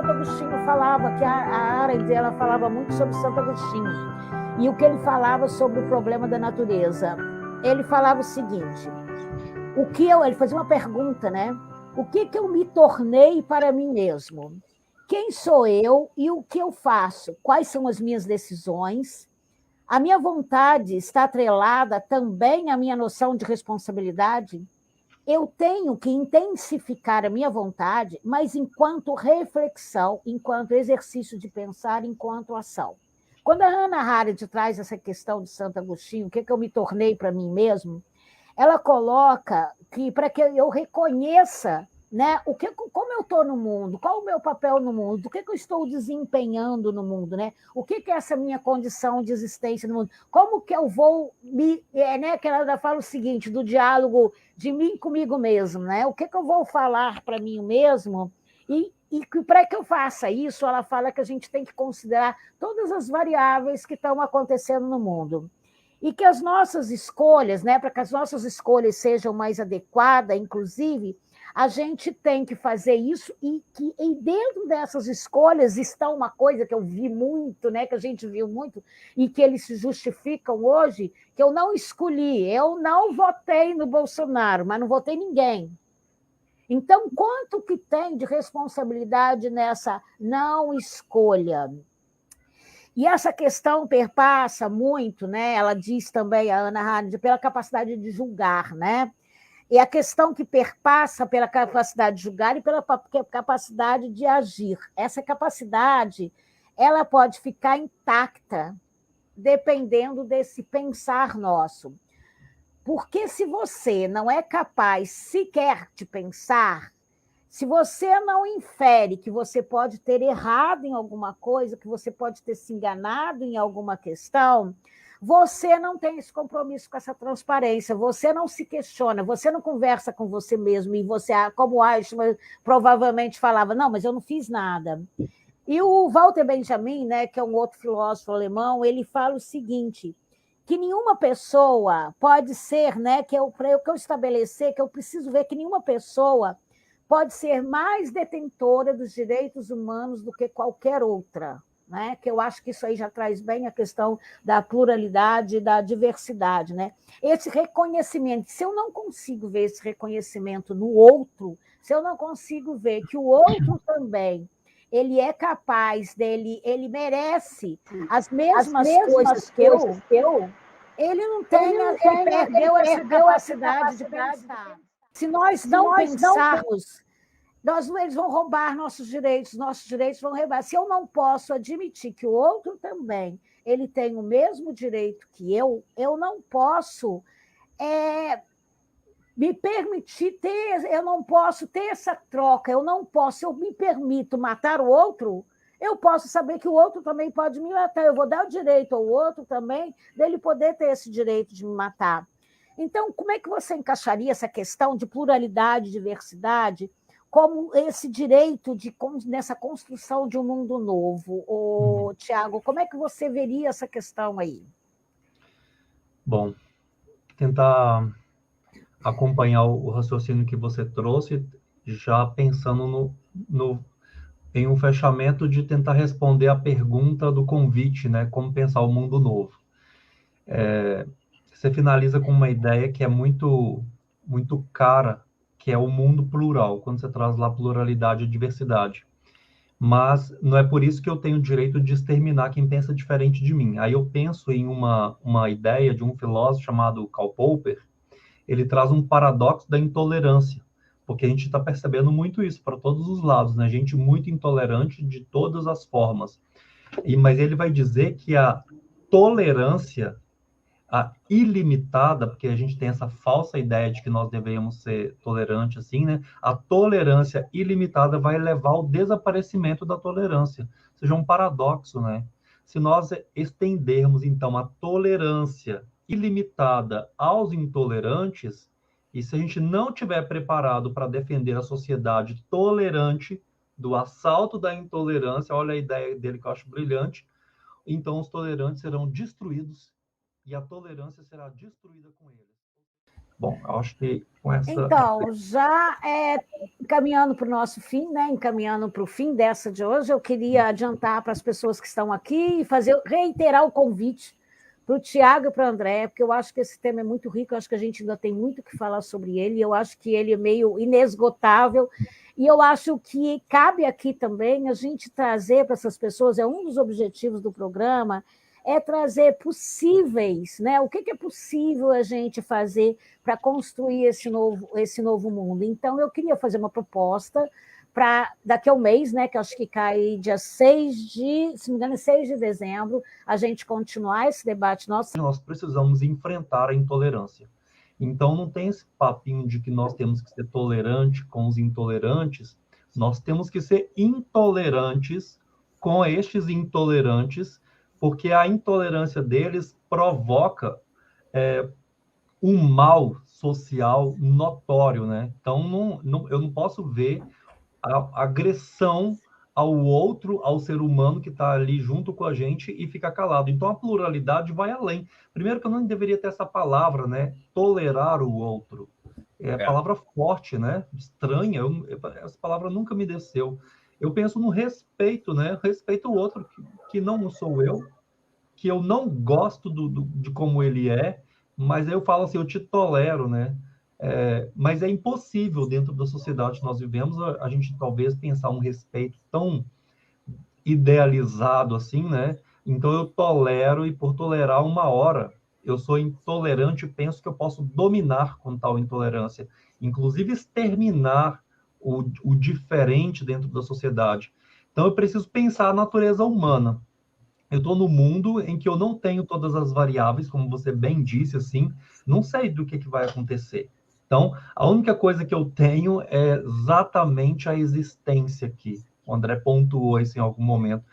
Santo Agostinho falava, que a Arendt, ela falava muito sobre Santo Agostinho, e o que ele falava sobre o problema da natureza. Ele falava o seguinte, ele fazia uma pergunta, né? O que eu me tornei para mim mesmo? Quem sou eu e o que eu faço? Quais são as minhas decisões? A minha vontade está atrelada também à minha noção de responsabilidade? Eu tenho que intensificar a minha vontade, mas enquanto reflexão, enquanto exercício de pensar, enquanto ação. Quando a Hannah Arendt traz essa questão de Santo Agostinho, o que eu me tornei para mim mesmo, ela coloca que para que eu reconheça, né, como eu estou no mundo, qual o meu papel no mundo, o que eu estou desempenhando no mundo, né? O que é essa minha condição de existência no mundo? Como que eu vou me... né, que ela fala o seguinte, do diálogo de mim comigo mesmo, né? O que eu vou falar para mim mesmo e para que eu faça isso, ela fala que a gente tem que considerar todas as variáveis que estão acontecendo no mundo. E que as nossas escolhas, né, para que as nossas escolhas sejam mais adequadas, inclusive, a gente tem que fazer isso e dentro dessas escolhas está uma coisa que eu vi muito, né, que a gente viu muito, e que eles se justificam hoje, que eu não escolhi, eu não votei no Bolsonaro, mas não votei ninguém. Então, quanto que tem de responsabilidade nessa não escolha? E essa questão perpassa muito, né? Ela diz também, a Hannah Arendt, pela capacidade de julgar, né? E a questão que perpassa pela capacidade de julgar e pela capacidade de agir. Essa capacidade, ela pode ficar intacta, dependendo desse pensar nosso. Porque se você não é capaz sequer de pensar, se você não infere que você pode ter errado em alguma coisa, que você pode ter se enganado em alguma questão, você não tem esse compromisso com essa transparência, você não se questiona, você não conversa com você mesmo, e você, como Eichmann provavelmente falava, não, mas eu não fiz nada. E o Walter Benjamin, né, que é um outro filósofo alemão, ele fala o seguinte, que nenhuma pessoa pode ser, né, que eu estabelecer, que eu preciso ver que nenhuma pessoa pode ser mais detentora dos direitos humanos do que qualquer outra, né? Que eu acho que isso aí já traz bem a questão da pluralidade e da diversidade, né? Esse reconhecimento, se eu não consigo ver esse reconhecimento no outro, se eu não consigo ver que o outro também ele é capaz dele, ele merece as mesmas coisas que eu, ele não tem, ele perdeu essa capacidade de pensar. Se nós não pensarmos, eles vão roubar nossos direitos vão roubar. Se eu não posso admitir que o outro também ele tem o mesmo direito que eu não posso me permitir ter, eu não posso ter essa troca, se eu me permito matar o outro, eu posso saber que o outro também pode me matar, eu vou dar o direito ao outro também dele poder ter esse direito de me matar. Então, como é que você encaixaria essa questão de pluralidade e diversidade como esse direito nessa construção de um mundo novo? Tiago, como é que você veria essa questão aí? Bom, tentar acompanhar o raciocínio que você trouxe, já pensando em um fechamento de tentar responder a pergunta do convite, né? Como pensar o mundo novo. Você finaliza com uma ideia que é muito, muito cara, que é o mundo plural, quando você traz lá pluralidade e diversidade. Mas não é por isso que eu tenho o direito de exterminar quem pensa diferente de mim. Aí eu penso em uma ideia de um filósofo chamado Karl Popper. Ele traz um paradoxo da intolerância, porque a gente está percebendo muito isso para todos os lados, né? Gente muito intolerante de todas as formas. Mas ele vai dizer que a tolerância, a ilimitada, porque a gente tem essa falsa ideia de que nós devemos ser tolerantes assim, né? A tolerância ilimitada vai levar ao desaparecimento da tolerância. Ou seja, um paradoxo, né? Se nós estendermos, então, a tolerância ilimitada aos intolerantes, e se a gente não tiver preparado para defender a sociedade tolerante do assalto da intolerância, olha a ideia dele que eu acho brilhante, então os tolerantes serão destruídos e a tolerância será destruída com eles. Bom, eu acho que com essa... Então, já caminhando para o nosso fim, né? Encaminhando para o fim dessa de hoje, eu queria adiantar para as pessoas que estão aqui e reiterar o convite para o Tiago e para o André, porque eu acho que esse tema é muito rico, eu acho que a gente ainda tem muito que falar sobre ele, eu acho que ele é meio inesgotável, e eu acho que cabe aqui também a gente trazer para essas pessoas, é um dos objetivos do programa, é trazer possíveis, né? O que é possível a gente fazer para construir esse novo mundo. Então, eu queria fazer uma proposta para daqui a um mês, né, que eu acho que cai dia 6 de, se não me engano, 6 de dezembro, a gente continuar esse debate nosso. Nós precisamos enfrentar a intolerância. Então, não tem esse papinho de que nós temos que ser tolerante com os intolerantes, nós temos que ser intolerantes com estes intolerantes, porque a intolerância deles provoca um mal social notório, né? Então, eu não posso ver a agressão ao outro, ao ser humano que está ali junto com a gente e ficar calado. Então, a pluralidade vai além. Primeiro que eu não deveria ter essa palavra, né? Tolerar o outro. É palavra forte, né? Estranha. Essa palavra nunca me desceu. Eu penso no respeito, né? Respeito o outro, que não sou eu, que eu não gosto de como ele é, mas eu falo assim, eu te tolero, né? Mas é impossível dentro da sociedade que nós vivemos a gente talvez pensar um respeito tão idealizado assim, né? Então eu tolero e por tolerar uma hora eu sou intolerante e penso que eu posso dominar com tal intolerância, inclusive exterminar o diferente dentro da sociedade. Então eu preciso pensar a natureza humana. Eu estou no mundo em que eu não tenho todas as variáveis, como você bem disse, assim, não sei do que vai acontecer. Então, a única coisa que eu tenho é exatamente a existência aqui. O André pontuou isso em algum momento.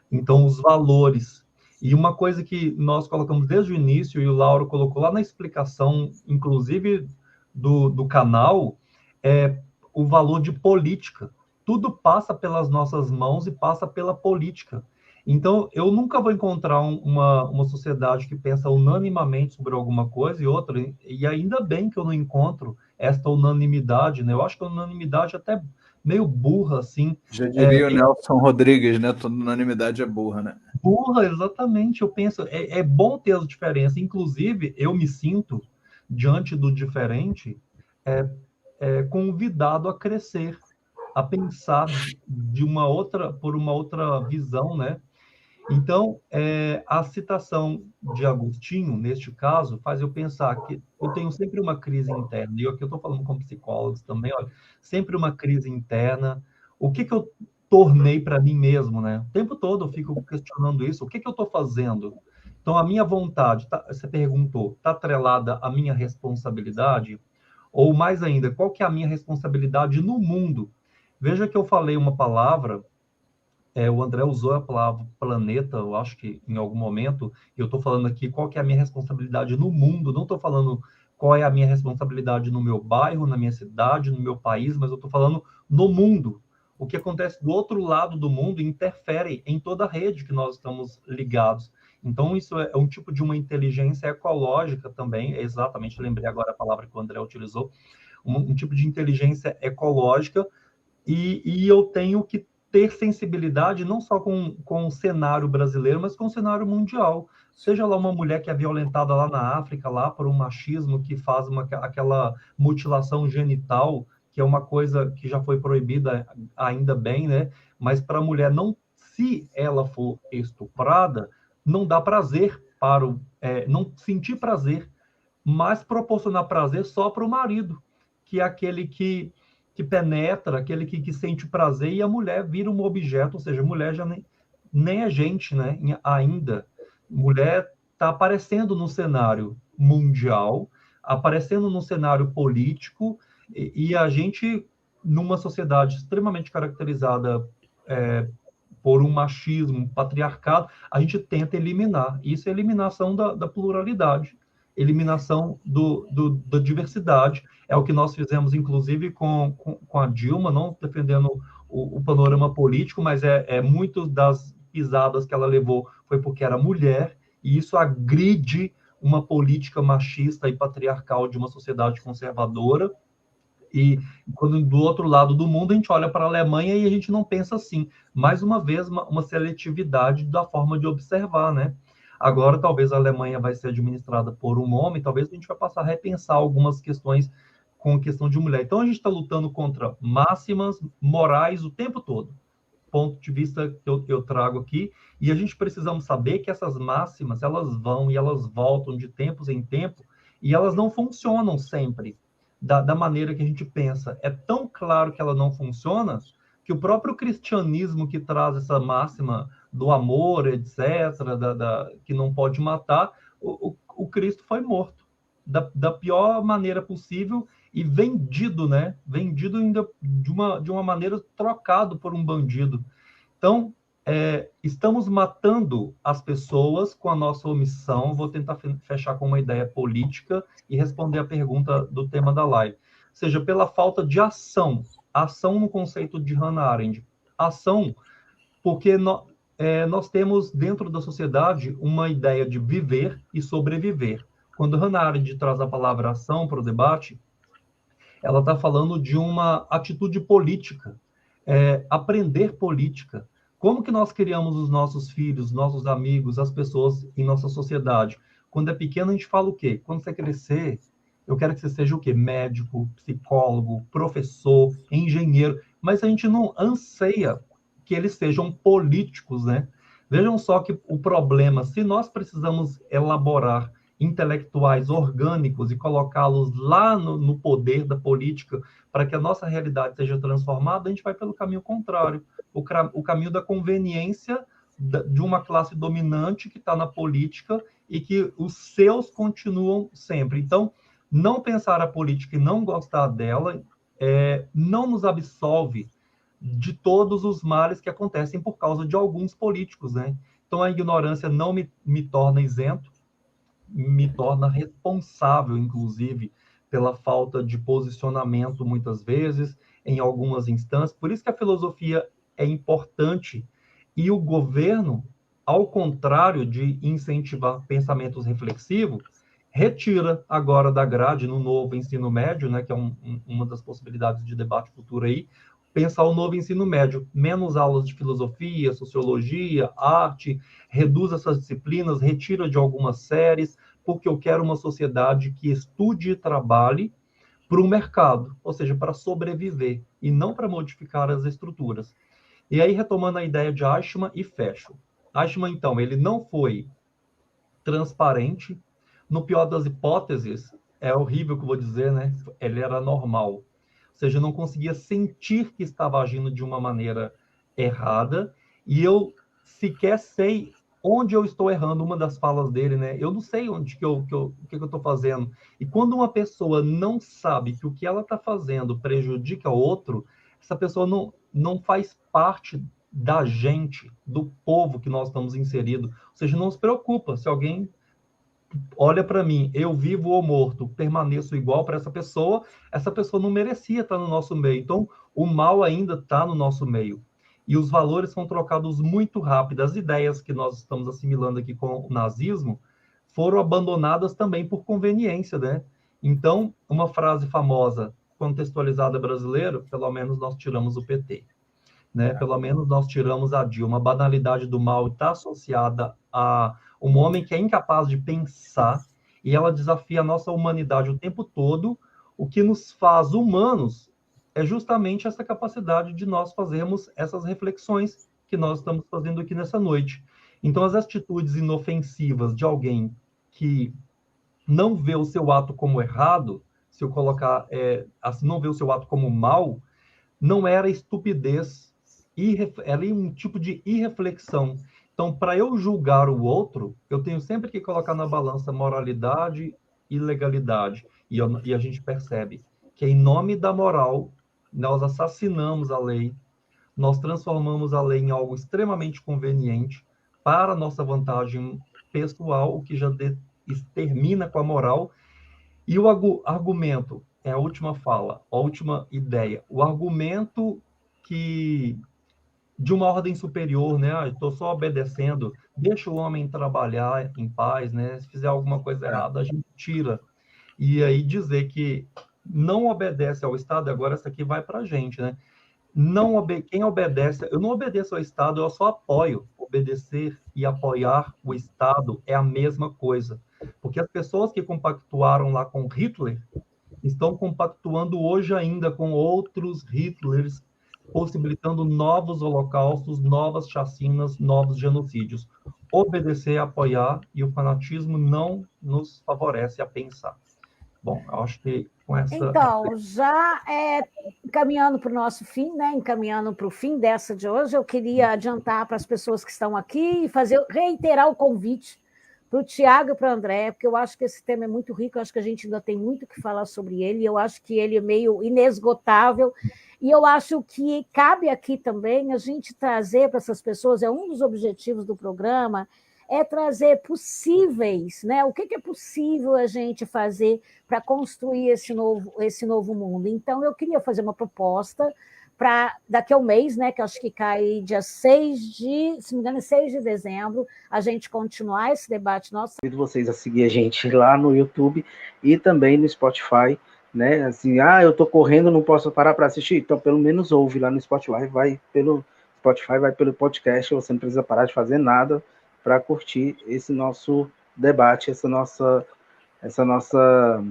Então, os valores. E uma coisa que nós colocamos desde o início, e o Lauro colocou lá na explicação, inclusive do canal, é o valor de política. Tudo passa pelas nossas mãos e passa pela política. Então, eu nunca vou encontrar uma sociedade que pensa unanimamente sobre alguma coisa e outra, e ainda bem que eu não encontro esta unanimidade, né? Eu acho que a unanimidade é até meio burra, assim. Já diria o Nelson Rodrigues, né? Toda unanimidade é burra, né? Burra, exatamente. Eu penso, é bom ter as diferenças. Inclusive, eu me sinto, diante do diferente, convidado a crescer, a pensar por uma outra visão, né? Então, a citação de Agostinho, neste caso, faz eu pensar que eu tenho sempre uma crise interna, e aqui eu estou falando com psicólogos também, olha, sempre uma crise interna. O que eu tornei para mim mesmo, né? O tempo todo eu fico questionando isso, o que eu estou fazendo? Então, a minha vontade, você perguntou, está atrelada à minha responsabilidade? Ou mais ainda, qual que é a minha responsabilidade no mundo? Veja que eu falei uma palavra. O André usou a palavra planeta, eu acho que em algum momento, e eu estou falando aqui qual que é a minha responsabilidade no mundo, não estou falando qual é a minha responsabilidade no meu bairro, na minha cidade, no meu país, mas eu estou falando no mundo. O que acontece do outro lado do mundo interfere em toda a rede que nós estamos ligados. Então, isso é um tipo de uma inteligência ecológica também, exatamente, lembrei agora a palavra que o André utilizou, um tipo de inteligência ecológica, e eu tenho que ter sensibilidade não só com o cenário brasileiro, mas com o cenário mundial. Seja lá uma mulher que é violentada lá na África, lá por um machismo que faz aquela mutilação genital, que é uma coisa que já foi proibida, ainda bem, né? Mas para a mulher, não, se ela for estuprada, não dá prazer não sentir prazer, mas proporcionar prazer só para o marido, que é aquele que penetra, aquele que sente prazer, e a mulher vira um objeto, ou seja, a mulher já nem é gente, né? Ainda. Mulher está aparecendo no cenário mundial, aparecendo no cenário político, e a gente, numa sociedade extremamente caracterizada por um machismo, patriarcado, a gente tenta eliminar. Isso é eliminação da pluralidade, eliminação da diversidade. É o que nós fizemos, inclusive, com a Dilma, não defendendo o panorama político, mas muito das pisadas que ela levou foi porque era mulher, e isso agride uma política machista e patriarcal de uma sociedade conservadora. E quando do outro lado do mundo a gente olha para a Alemanha e a gente não pensa assim. Mais uma vez, uma seletividade da forma de observar, né? Agora, talvez a Alemanha vai ser administrada por um homem, talvez a gente vai passar a repensar algumas questões com a questão de mulher. Então, a gente está lutando contra máximas morais o tempo todo. Ponto de vista que eu trago aqui. E a gente precisamos saber que essas máximas, elas vão e elas voltam de tempos em tempo, e elas não funcionam sempre da maneira que a gente pensa. É tão claro que ela não funciona que o próprio cristianismo que traz essa máxima do amor, etc., que não pode matar, o Cristo foi morto da pior maneira possível e vendido, né? Vendido ainda de uma maneira trocado por um bandido. Então, estamos matando as pessoas com a nossa omissão. Vou tentar fechar com uma ideia política e responder a pergunta do tema da live. Ou seja, pela falta de ação. Ação no conceito de Hannah Arendt. Ação, porque nós temos dentro da sociedade uma ideia de viver e sobreviver. Quando Hannah Arendt traz a palavra ação para o debate, ela está falando de uma atitude política, aprender política. Como que nós criamos os nossos filhos, nossos amigos, as pessoas em nossa sociedade? Quando é pequeno, a gente fala o quê? Quando você crescer, eu quero que você seja o quê? Médico, psicólogo, professor, engenheiro. Mas a gente não anseia que eles sejam políticos, né? Vejam só que o problema, se nós precisamos elaborar intelectuais orgânicos e colocá-los lá no poder da política para que a nossa realidade seja transformada, a gente vai pelo caminho contrário, o caminho da conveniência de uma classe dominante que está na política e que os seus continuam sempre. Então, não pensar a política e não gostar dela não nos absolve de todos os males que acontecem por causa de alguns políticos, né? Então, a ignorância não me torna isento, me torna responsável, inclusive, pela falta de posicionamento, muitas vezes, em algumas instâncias. Por isso que a filosofia é importante. E o governo, ao contrário de incentivar pensamentos reflexivos, retira agora da grade, no novo ensino médio, né, que é uma das possibilidades de debate futuro aí, pensar o novo ensino médio, menos aulas de filosofia, sociologia, arte, reduz essas disciplinas, retira de algumas séries, porque eu quero uma sociedade que estude e trabalhe para o mercado, ou seja, para sobreviver, e não para modificar as estruturas. E aí, retomando a ideia de Eichmann, e fecho. Eichmann, então, ele não foi transparente, no pior das hipóteses, é horrível que eu vou dizer, né? Ele era normal. Ou seja, eu não conseguia sentir que estava agindo de uma maneira errada, e eu sequer sei onde eu estou errando. Uma das falas dele, né? Eu não sei o que eu estou fazendo. E quando uma pessoa não sabe que o que ela está fazendo prejudica o outro, essa pessoa não faz parte da gente, do povo que nós estamos inseridos. Ou seja, não se preocupa se alguém olha para mim, eu vivo ou morto, permaneço igual para essa pessoa não merecia estar no nosso meio. Então, o mal ainda está no nosso meio. E os valores são trocados muito rápido. As ideias que nós estamos assimilando aqui com o nazismo foram abandonadas também por conveniência, né? Então, uma frase famosa, contextualizada brasileira, pelo menos nós tiramos o PT. Né? Pelo menos nós tiramos a Dilma. A banalidade do mal está associada a um homem que é incapaz de pensar, e ela desafia a nossa humanidade o tempo todo. O que nos faz humanos é justamente essa capacidade de nós fazermos essas reflexões que nós estamos fazendo aqui nessa noite. Então, as atitudes inofensivas de alguém que não vê o seu ato como errado, se eu colocar, assim, não vê o seu ato como mal, não era estupidez, ela é um tipo de irreflexão. Então, para eu julgar o outro, eu tenho sempre que colocar na balança moralidade e legalidade. E a gente percebe que, em nome da moral, nós assassinamos a lei, nós transformamos a lei em algo extremamente conveniente para a nossa vantagem pessoal, o que já extermina com a moral. E o argumento, é a última fala, a última ideia, o argumento que de uma ordem superior, né? Ah, estou só obedecendo, deixa o homem trabalhar em paz, né? Se fizer alguma coisa errada, a gente tira. E aí dizer que não obedece ao Estado, agora essa aqui vai para a gente, né? Quem obedece, eu não obedeço ao Estado, eu só apoio. Obedecer e apoiar o Estado é a mesma coisa. Porque as pessoas que compactuaram lá com Hitler estão compactuando hoje ainda com outros Hitlers, possibilitando novos holocaustos, novas chacinas, novos genocídios. Obedecer, apoiar, e o fanatismo não nos favorece a pensar. Bom, eu acho que com essa... Então, já encaminhando para o nosso fim, né? Encaminhando para o fim dessa de hoje, eu queria adiantar para as pessoas que estão aqui e reiterar o convite para o Tiago e para o André, porque eu acho que esse tema é muito rico, eu acho que a gente ainda tem muito que falar sobre ele, eu acho que ele é meio inesgotável, e eu acho que cabe aqui também a gente trazer para essas pessoas, é um dos objetivos do programa, é trazer possíveis, né? O que é possível a gente fazer para construir esse novo mundo. Então, eu queria fazer uma proposta para daqui a um mês, né, que eu acho que cai dia 6 se não me engano, 6 de dezembro, a gente continuar esse debate nosso. Convido vocês a seguir a gente lá no YouTube e também no Spotify, né? Assim, eu tô correndo, não posso parar para assistir, então pelo menos ouve lá no Spotify, vai pelo podcast, você não precisa parar de fazer nada para curtir esse nosso debate, essa nossa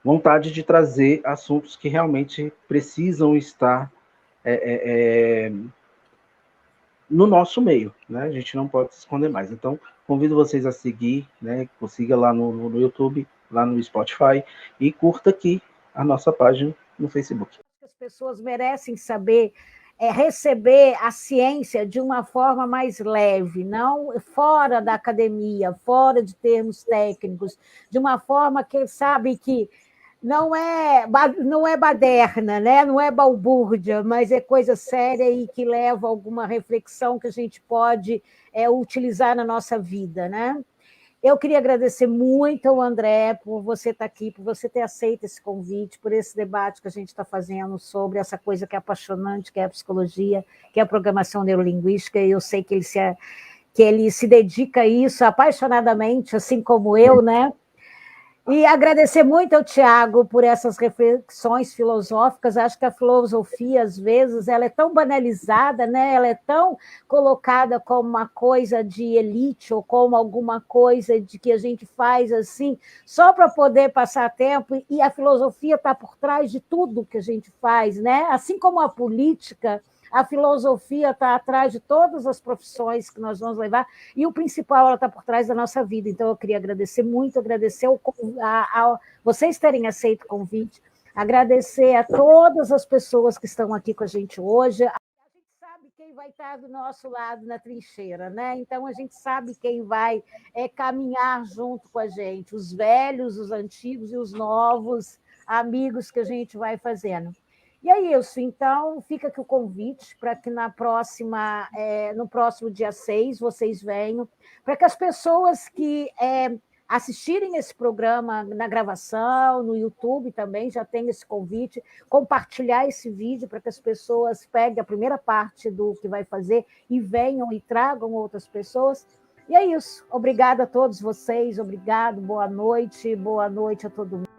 vontade de trazer assuntos que realmente precisam estar no nosso meio, né? A gente não pode se esconder mais. Então, convido vocês a seguir, né? Siga lá no YouTube, lá no Spotify e curta aqui a nossa página no Facebook. As pessoas merecem saber, receber a ciência de uma forma mais leve, não fora da academia, fora de termos técnicos, de uma forma que sabe que não é baderna, né? Não é balbúrdia, mas é coisa séria e que leva a alguma reflexão que a gente pode utilizar na nossa vida, né? Eu queria agradecer muito ao André por você estar aqui, por você ter aceito esse convite, por esse debate que a gente está fazendo sobre essa coisa que é apaixonante, que é a psicologia, que é a programação neurolinguística, e eu sei que ele se dedica a isso apaixonadamente, assim como eu, né? E agradecer muito ao Tiago por essas reflexões filosóficas. Acho que a filosofia, às vezes, ela é tão banalizada, né? Ela é tão colocada como uma coisa de elite ou como alguma coisa de que a gente faz assim, só para poder passar tempo, e a filosofia está por trás de tudo que a gente faz, né? Assim como a política, a filosofia está atrás de todas as profissões que nós vamos levar, e o principal, ela está por trás da nossa vida. Então, eu queria agradecer muito, agradecer a vocês terem aceito o convite, agradecer a todas as pessoas que estão aqui com a gente hoje. A gente sabe quem vai estar do nosso lado na trincheira, né? Então, a gente sabe quem vai caminhar junto com a gente, os velhos, os antigos e os novos amigos que a gente vai fazendo. E é isso, então fica aqui o convite para que no próximo dia 6 vocês venham, para que as pessoas que assistirem esse programa na gravação, no YouTube também, já tem esse convite, compartilhar esse vídeo para que as pessoas peguem a primeira parte do que vai fazer e venham e tragam outras pessoas. E é isso, obrigada a todos vocês, obrigado, boa noite a todo mundo.